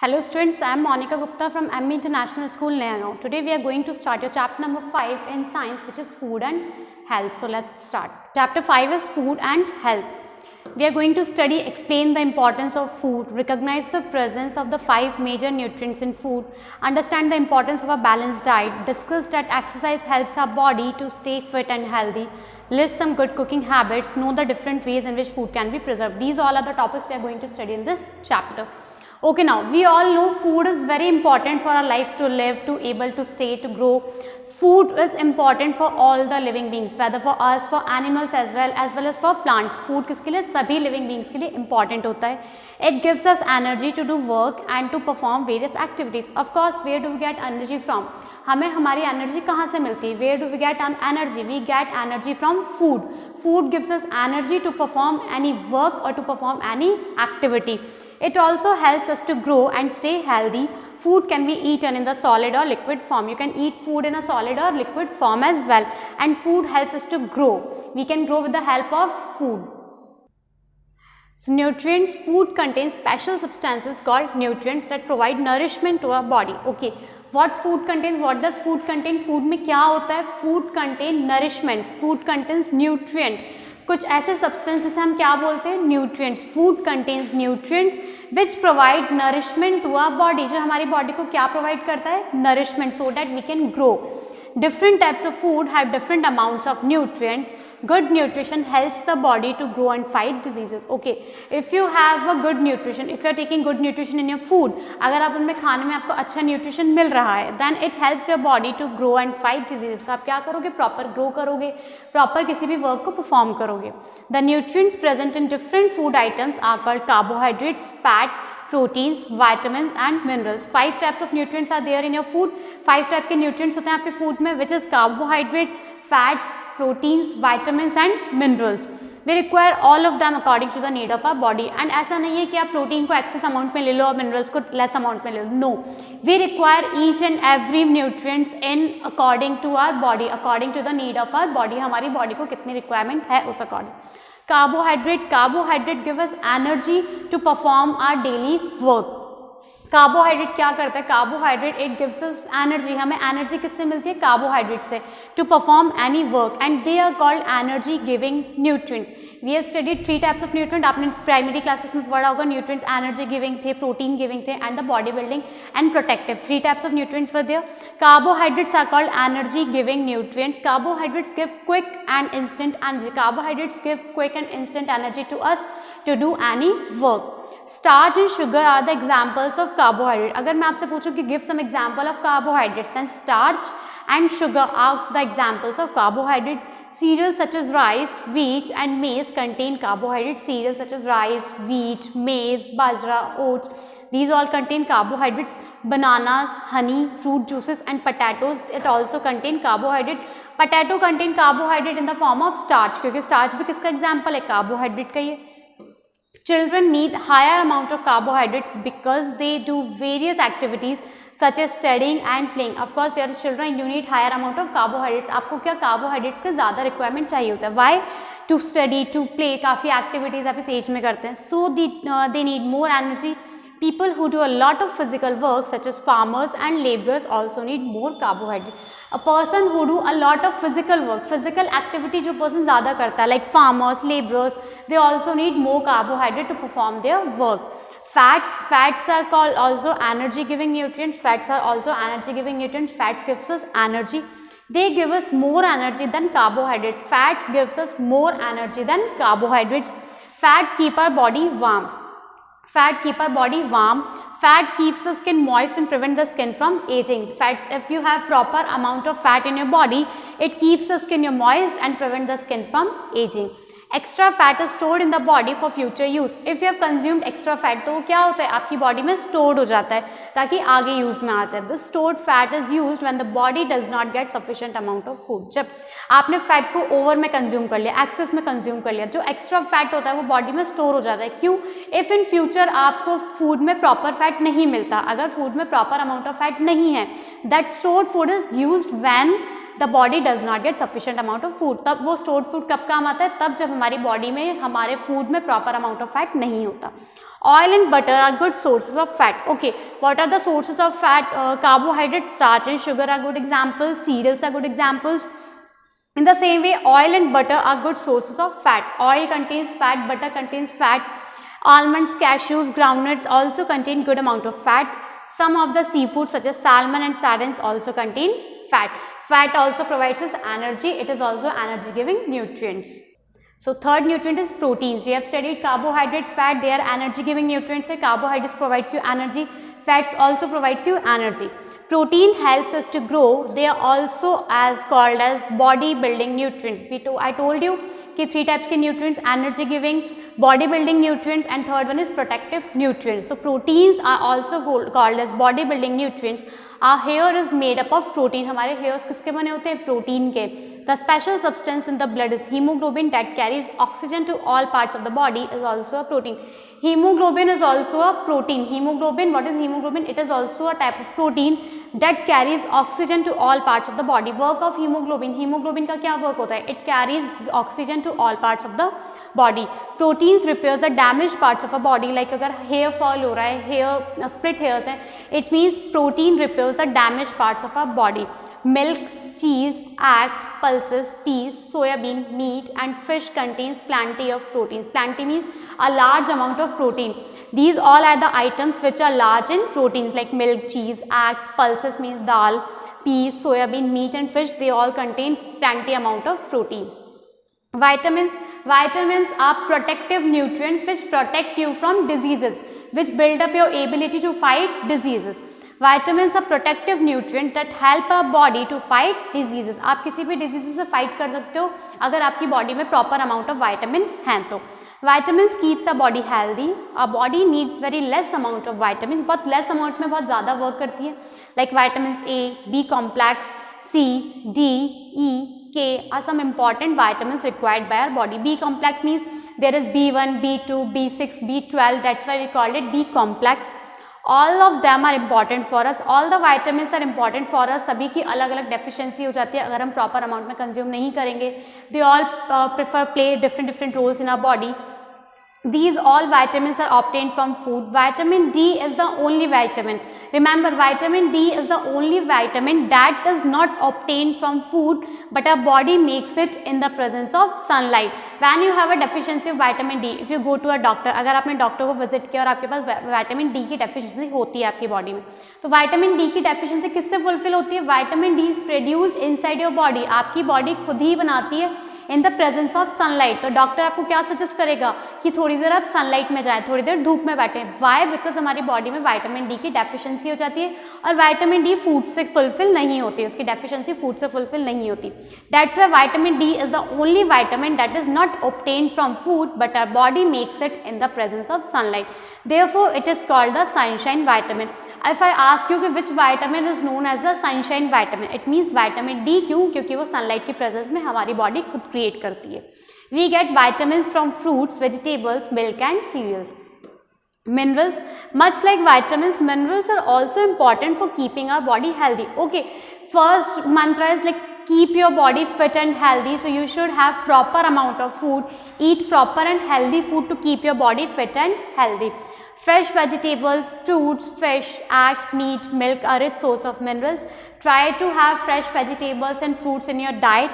Hello students, I am Monica Gupta from ME International School, Nayagaon. Today we are going to start your chapter number 5 in science, which is food and health. So let's start. Chapter 5 is food and health. We are going to study, explain the importance of food, recognize the presence of the 5 major nutrients in food, understand the importance of a balanced diet, discuss that exercise helps our body to stay fit and healthy, list some good cooking habits, know the different ways in which food can be preserved. These all are the topics we are going to study in this chapter. Okay, now we all know food is very important for our life to live, to able to stay, to grow. Food is important for all the living beings, whether for us, for animals as well as for plants. Food किसके लिए? सभी living beings के लिए important होता है. It gives us energy to do work and to perform various activities. Of course, where do we get energy from? हमें हमारी energy कहाँ से मिलती है? Where do we get energy? We get energy from food. Food gives us energy to perform any work or to perform any activity. It also helps us to grow and stay healthy. Food can be eaten in the solid or liquid form. You can eat food in a solid or liquid form as well. And food helps us to grow. We can grow with the help of food. So nutrients, food contains special substances called nutrients that provide nourishment to our body. Okay, what food contains? What does food contain? Food में क्या होता है? Food contain nourishment. Food contains nutrient. कुछ ऐसे substance जिसे हम क्या बोलते हैं? Nutrients. Food contains nutrients which provide nourishment to our body. जो हमारी बॉडी को क्या प्रोवाइड करता है? Nourishment, so that we can grow. Different types of food have different amounts of nutrients. Good nutrition helps the body to grow and fight diseases. Okay, if you have a good nutrition, if you are taking good nutrition in your food, अगर आप उनमें खाने में आपको अच्छा nutrition मिल रहा है, then it helps your body to grow and fight diseases. तो आप क्या करोगे? Proper grow करोगे, proper किसी भी work को perform करोगे. The nutrients present in different food items are called carbohydrates, fats, proteins, vitamins and minerals. 5 types of nutrients are there in your food. 5 type के nutrients होते हैं आपके food में, which is carbohydrates, fats, proteins, vitamins and minerals. We require all of them according to the need of our body. And ऐसा नहीं है कि आप प्रोटीन को excess amount में ले लो और minerals को less amount में ले लो. No, we require each and every nutrients in according to our body, according to the need of our body. हमारी body को कितनी requirement है उस according. Carbohydrate give us energy to perform our daily work. Carbohydrate क्या करता है? Carbohydrate it gives us energy. हमें energy किससे मिलती है? कार्बोहाइड्रेट से, to perform any work, and they are called energy giving nutrients. We have studied 3 types of nutrient. आपने primary classes में पढ़ा होगा. न्यूट्रिएंट्स एनर्जी गिविंग थे, प्रोटीन गिविंग थे, and the body building and protective. 3 types of nutrients were there. Carbohydrates are called energy giving nutrients. Carbohydrates give quick and instant energy. Carbohydrates give quick and instant energy to us to do any work. Starch and sugar are the examples of carbohydrate. अगर मैं आपसे पूछूं कि give some example of carbohydrates, then starch and sugar are the examples of carbohydrate. Cereals such as rice, wheat and maize contain carbohydrates. Cereals such as rice, wheat, maize, bajra, oats, these all contain carbohydrates. Bananas, honey, fruit juices and potatoes, it also contain carbohydrate. Potato contain carbohydrate in the form of starch, क्योंकि starch भी किसका example है? carbohydrate का ही है. Children need higher amount of carbohydrates because they do various activities such as studying and playing. Of course, your children, you need higher amount of carbohydrates. आपको क्या carbohydrates का ज़्यादा requirement चाहिए होता है? Why? To study, to play. काफ़ी activities आप इस age में करते हैं. So they need more energy. People who do a lot of physical work such as farmers and laborers also need more carbohydrate. A person who do a lot of physical work, physical activity जो person ज़्यादा करता है, like farmers, laborers, they also need more carbohydrate to perform their work. Fats are called also energy giving nutrients. Fats are also energy giving nutrients. Fats gives us energy. They give us more energy than carbohydrate. Fats gives us more energy than carbohydrates. Fat keep our body warm. Fat keep our body warm. Fat keeps the skin moist and prevent the skin from aging. Fats, if you have proper amount of fat in your body, it keeps the skin moist and prevent the skin from aging. Extra fat is stored in the body for future use. If you have consumed extra fat, तो वो क्या होता है? आपकी body में stored हो जाता है ताकि आगे यूज में आ जाए. This stored fat is used when the body does not get sufficient amount of food. जब आपने फैट को ओवर में कंज्यूम कर लिया, एक्सेस में कंज्यूम कर लिया, जो एक्स्ट्रा फैट होता है वो बॉडी में स्टोर हो जाता है. क्यों? इफ इन फ्यूचर आपको फूड में प्रॉपर फैट नहीं मिलता, अगर फूड में प्रॉपर अमाउंट ऑफ फैट नहीं है, that stored food is used when the body does not gate sufficient amount of food. तब वो स्टोर्ड फूड कब काम आता है? तब जब हमारी बॉडी में, हमारे फूड में प्रॉपर अमाउंट ऑफ फैट नहीं होता. Oil and butter are good sources of fat. Okay, what are the sources of fat? Carbohydrates, starch and sugar are good examples. Cereals are good examples. In the same way, oil and butter are good sources of fat. Oil contains fat, butter contains fat. Almonds, cashews, groundnuts also contain good amount of fat. Some of the seafood such as salmon and sardines also contain fat. Fat also provides us energy. It is also energy giving nutrients. So third nutrient is proteins. We have studied carbohydrates, fat, they are energy giving nutrients. Carbohydrates provides you energy, fats also provides you energy. Protein helps us to grow. They are also as called as body building nutrients. I told you कि 3 types के nutrients, energy giving, body building nutrients and third one is protective nutrients. So proteins are also called as body building nutrients. Our hair is made up of protein. हमारे hairs किसके बने होते हैं? Protein के. The special substance in the blood is hemoglobin that carries oxygen to all parts of the body is also a protein. Hemoglobin is also a protein. Hemoglobin, what is hemoglobin? It is also a type of protein that carries oxygen to all parts of the body. Work of hemoglobin. Hemoglobin का क्या work होता है? It carries oxygen to all parts of the body. Proteins repairs the damaged parts of a body. Like अगर hair fall हो रहा है, hair split hairs हैं, it means protein repairs the damaged parts of our body. Milk, cheese, eggs, pulses, peas, soybean, meat and fish contains plenty of proteins. Plenty means a large amount of protein. These all are the items which are large in proteins like milk, cheese, eggs, pulses means dal, peas, soybean, meat and fish. They all contain plenty amount of protein. Vitamins. Vitamins are protective nutrients which protect you from diseases, which build up your ability to fight diseases. Vitamins are protective nutrients that help our body to fight diseases. आप किसी भी diseases से fight कर सकते हो अगर आपकी body में proper amount of vitamin हैं तो. Vitamins keeps our body healthy. Our body needs very less amount of vitamins. बहुत less amount में बहुत ज़्यादा work करती है. Like vitamins A, B complex, C, D, E, K are some important vitamins required by our body. B complex means there is B1, B2, B6, B12. That's why we call it B complex. All of them are important for us. All the vitamins are important for us. सभी की अलग अलग deficiency हो जाती है अगर हम proper amount में consume नहीं करेंगे. They all play different roles in our body. These all vitamins are obtained from food. Vitamin D is the only vitamin. Remember, vitamin D is the only vitamin that is not obtained from food, but our body makes it in the presence of sunlight. When you have a deficiency of vitamin D, if you go to a doctor, अगर आपने doctor को visit किया और आपके पास vitamin D की deficiency होती है आपकी बॉडी में, तो vitamin D की deficiency किससे फुलफिल होती है? Vitamin D is produced inside your body. आपकी बॉडी खुद ही बनाती है इन द प्रेजेंस ऑफ सनलाइट. तो डॉक्टर आपको क्या सजेस्ट करेगा कि थोड़ी देर आप सनलाइट में जाएं, थोड़ी देर धूप में बैठें. वाई? बिकॉज हमारी बॉडी में विटामिन डी की डेफिशिएंसी हो जाती है और विटामिन डी फूड से फुलफिल नहीं होती, उसकी डेफिशिएंसी फूड से फुलफिल नहीं होती. That's why vitamin D is the only vitamin that is not obtained from food but our body makes it in the presence of sunlight. Therefore it is called the sunshine vitamin. If I ask you कि which vitamin is known as the sunshine vitamin, it means vitamin D. क्यों? क्योंकि वो sunlight की presence में हमारी body खुद create करती है. We get vitamins from fruits, vegetables, milk and cereals. Minerals, much like vitamins, minerals are also important for keeping our body healthy. Okay, first mantra is like keep your body fit and healthy. So you should have proper amount of food, eat proper and healthy food to keep your body fit and healthy. Fresh vegetables, fruits, fish, eggs, meat, milk are rich source of minerals. Try to have fresh vegetables and fruits in your diet.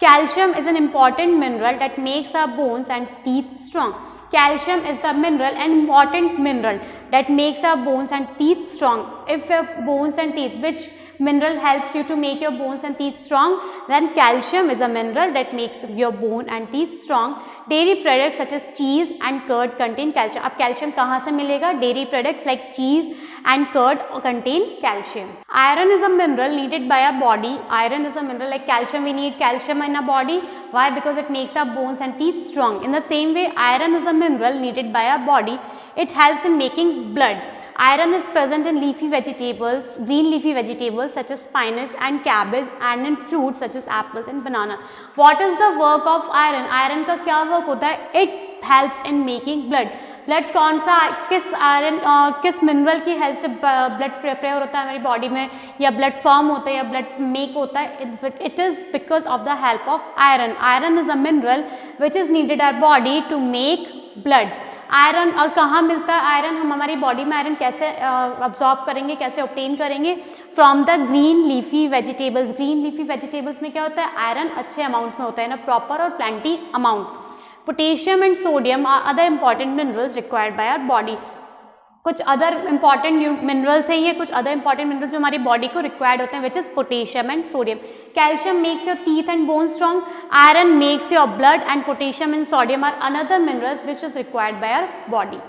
Calcium is an important mineral that makes our bones and teeth strong. Calcium is the mineral, an important mineral that makes our bones and teeth strong. If your bones and teeth, which mineral helps you to make your bones and teeth strong? Then calcium is a mineral that makes your bone and teeth strong. Dairy products such as cheese and curd contain calcium. अब calcium कहाँ से मिलेगा? Dairy products like cheese and curd contain calcium. Iron is a mineral needed by our body. Iron is a mineral like calcium. We need calcium in our body. Why? Because it makes our bones and teeth strong. In the same way, iron is a mineral needed by our body. It helps in making blood. Iron is present in leafy vegetables, green leafy vegetables such as spinach and cabbage, and in fruits such as apples and banana. What is the work of iron? Iron का क्या work होता है? It helps in making blood. Blood कौन सा, किस iron किस mineral की help से ब्लड प्रिपेयर होता है हमारी बॉडी में, या ब्लड फॉर्म होता है या ब्लड मेक होता है? It is because of the help of iron. Iron is a mineral which is needed our body to make blood. Iron और कहाँ मिलता है आयरन, हम हमारी बॉडी में आयरन कैसे अब्जॉर्ब करेंगे, कैसे ऑब्टेन करेंगे, from the green leafy vegetables. Green leafy vegetables में क्या होता है, आयरन अच्छे अमाउंट में होता है ना, प्रॉपर और plenty amount. Potassium and sodium are other important minerals required by our body. कुछ अदर इंपॉर्टेंट मिनरल्स हैं ये, कुछ अदर इंपॉर्टेंट मिनरल्स जो हमारी बॉडी को रिक्वायर्ड होते हैं, which is potassium and sodium. Calcium makes your teeth and bone strong, iron makes your blood, and potassium and sodium are another minerals which is required by our body.